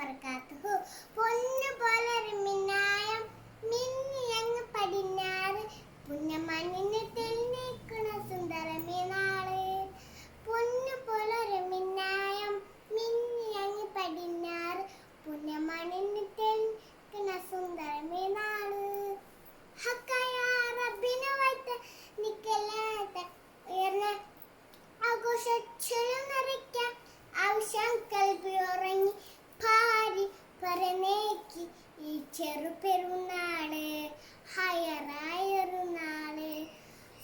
വബറകാതുഹു. പൊന്നു പോലൊരു മിന്നായം മിന്നിയങ്ങ് പടിഞ്ഞാറ്, പുണ്യമണ്ണിന് തെളിഞ്ഞേക്കണ സുന്ദരമേ നാള്. പൊന്നു പോലൊരു മിന്നായം മിന്നിയങ്ങ് പടിഞ്ഞാറ്, പുണ്യമണ്ണിന് തെളിഞ്ഞേക്കണ സുന്ദരമേ നാള്. ഹക്കായ റബ്ബിനെ വാഴ്ത്ത നിക്കല്ലാത്ത ഉയർന്ന ആഘോഷച്ചൊല്ലും നിറയ്ക്കാം. ആവശ്യം കൽബി ഉറങ്ങി പാരി പറന്നേക്കി ഈ ചെറുപെരുന്നാള്, ഹയറായൊരു നാള്.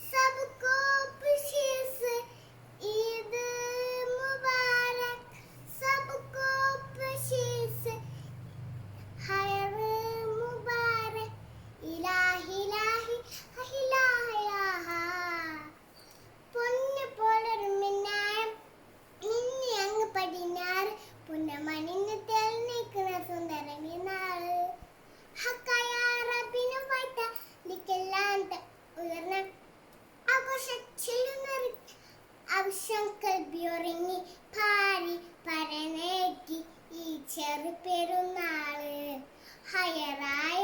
സബ്കോ ഖുശീസ് ഈദ് മുബാരക്, സബ്കോ ഖുശീസ് ഹയർ മുബാരക്. ഇലാഹി ഇലാഹി ഇലാഹ. പൊന്നു പോലൊരു മിന്നായം മിന്നി അങ്ങ് പടിഞ്ഞാറ്, പുണ്യമണ്ണിന് തെളിഞ്ഞേക്കണ സുന്ദരമേ നാള്. ഹക്കായ റബ്ബിനെ വാഴ്ത്ത നിക്കല്ലാത്ത ഉയർന്ന ആഘോഷച്ചൊല്ലും നിറയ്ക്കാം. ആവശ്യം കൽബി ഉറങ്ങി പാരി പറന്നേക്കി ഈ ചെറുപെരുന്നാള്, ഹയറായ